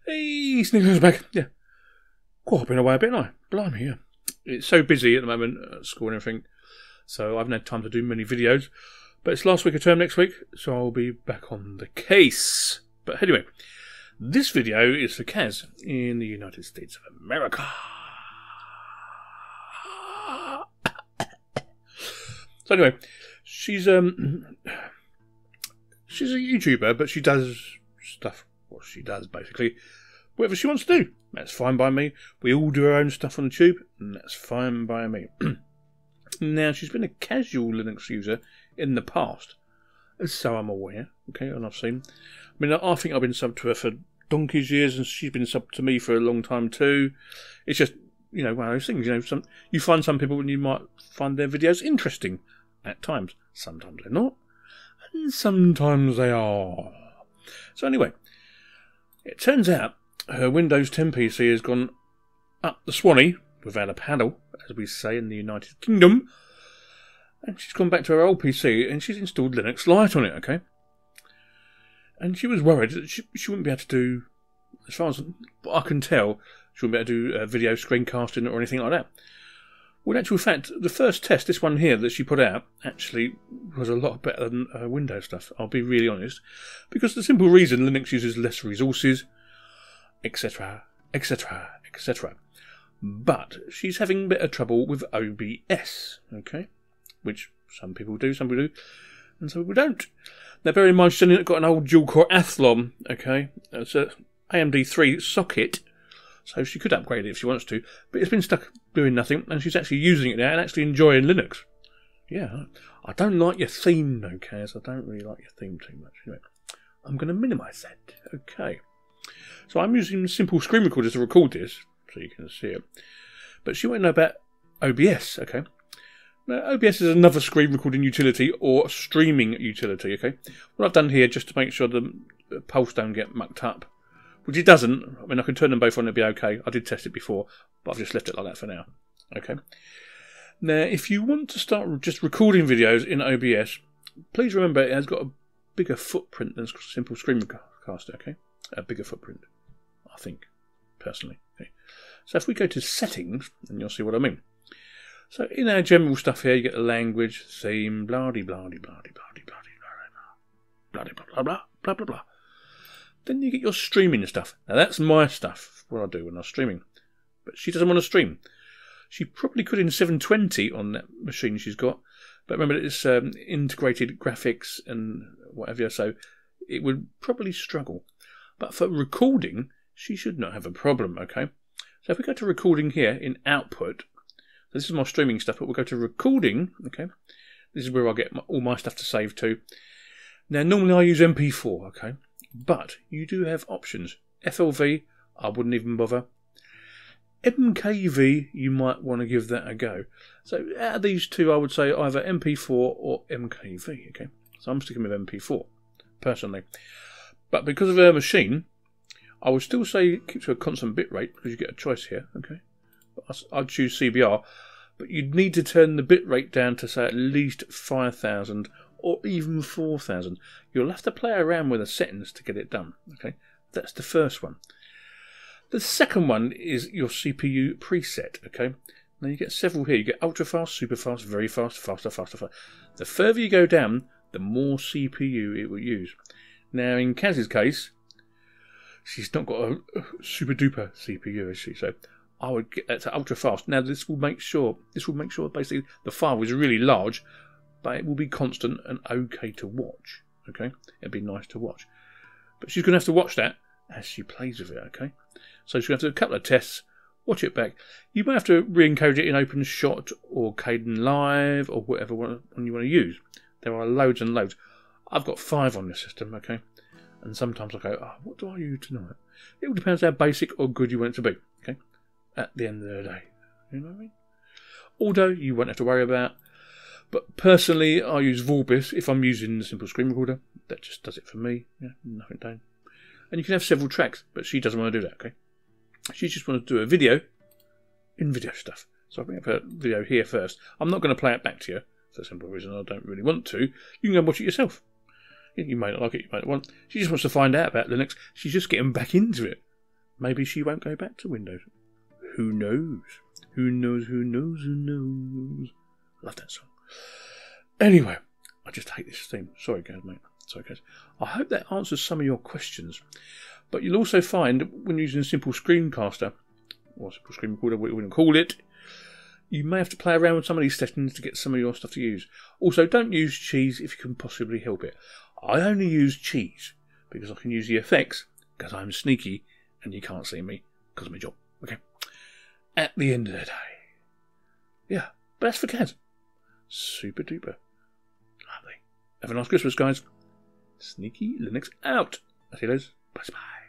Hey, Sneekylinux back. Yeah. Cool, I've been away a bit, haven't I? Blimey, yeah. It's so busy at the moment at school and everything, so I haven't had time to do many videos. But it's last week of term next week, so I'll be back on the case. But anyway, this video is for Kaz in the United States of America. So anyway, she's a YouTuber, but she does stuff. What she does, basically, whatever she wants to do. That's fine by me. We all do our own stuff on the tube, and that's fine by me. Now, she's been a casual Linux user in the past, so I'm aware. Okay, and I've seen. I mean, I think I've been subbed to her for donkey's years, and she's been subbed to me for a long time too. It's just, you know, one of those things. You know, you find some people and you might find their videos interesting at times. Sometimes they're not, and sometimes they are. So anyway, it turns out her Windows 10 PC has gone up the swanny without a paddle, as we say in the United Kingdom, and she's gone back to her old PC and she's installed Linux Lite on it, okay? And she was worried that she wouldn't be able to do, as far as I can tell, she wouldn't be able to do video screencasting or anything like that. Well, in actual fact, the first test, this one here that she put out, actually was a lot better than Windows stuff, I'll be really honest. Because the simple reason Linux uses less resources, etc, etc, etc. But she's having a bit of trouble with OBS, okay? Which some people do, and some people don't. Now, bear in mind, she's only got an old dual-core Athlon, okay? It's a AMD 3 socket, so she could upgrade it if she wants to, but it's been stuck doing nothing, and she's actually using it now and actually enjoying Linux. Yeah, I don't like your theme, though, Kaz. I don't really like your theme too much. Anyway, I'm going to minimise that. Okay. So I'm using simple screen recorders to record this, so you can see it. But she won't know about OBS, okay? Now, OBS is another screen recording utility or streaming utility, okay? What I've done here, just to make sure the pulse don't get mucked up, which it doesn't. I mean, I can turn them both on, it'll be okay. I did test it before, but I've just left it like that for now. Okay. Now, if you want to start just recording videos in OBS, please remember it has got a bigger footprint than simple screencaster, okay? A bigger footprint, I think, personally. Okay. So if we go to settings, and you'll see what I mean. So in our general stuff here, you get the language, theme, blah-de-blah-de-blah-de-blah-de-blah-de-blah-de-blah, Then you get your streaming stuff. Now that's my stuff, what I do when I'm streaming. But she doesn't want to stream. She probably could in 720 on that machine she's got. But remember, it's integrated graphics and whatever, so it would probably struggle. But for recording, she should not have a problem, okay? So if we go to recording here in output, this is my streaming stuff, but we'll go to recording, okay? This is where I get all my stuff to save to. Now, normally I use MP4, okay? But you do have options. FLV, I wouldn't even bother. MKV, you might want to give that a go. So out of these two, I would say either MP4 or MKV, okay? So I'm sticking with MP4, personally. But because of her machine, I would still say keep to a constant bit rate because you get a choice here, okay? I'd choose CBR, but you'd need to turn the bit rate down to say at least 5,000 or even 4,000. You'll have to play around with the settings to get it done, okay? That's the first one. The second one is your CPU preset, okay? Now you get several here. You get ultra fast, super fast, very fast, faster, faster, faster. The further you go down, the more CPU it will use. Now in Kaz's case, she's not got a super duper CPU, has she? So I would get that to ultra fast. Now this will make sure basically the file is really large, but it will be constant and okay to watch. Okay, it'd be nice to watch. But she's going to have to watch that as she plays with it. Okay, so she's going to have to do a couple of tests, watch it back. You might have to re-encode it in OpenShot or Kden Live or whatever one you want to use. There are loads and loads. I've got 5 on this system. Okay. And sometimes I go, oh, what do I use tonight? It all depends how basic or good you want it to be, okay? At the end of the day. You know what I mean? Although you won't have to worry about. But personally, I use Vorbis if I'm using the simple screen recorder. That just does it for me. Yeah, nothing down. And you can have several tracks, but she doesn't want to do that, okay? She just wants to do a video in video stuff. So I'll bring up a video here first. I'm not going to play it back to you for the simple reason I don't really want to. You can go and watch it yourself. You may not like it, you may not want. She just wants to find out about Linux. She's just getting back into it. maybe she won't go back to Windows. Who knows? Who knows? Who knows? Who knows? Love that song. Anyway, I just hate this theme. Sorry, guys, mate. Sorry, guys. I hope that answers some of your questions. But you'll also find, when using a simple screencaster, or simple screen recorder, what you wouldn't call it, you may have to play around with some of these settings to get some of your stuff to use. Also, don't use cheese if you can possibly help it. I only use cheese because I can use the effects because I'm sneaky and you can't see me because of my job. Okay. At the end of the day. Yeah, but that's for Kaz. Super duper. Lovely. Have a nice Christmas, guys. Sneekylinux out. I see you later. Bye bye.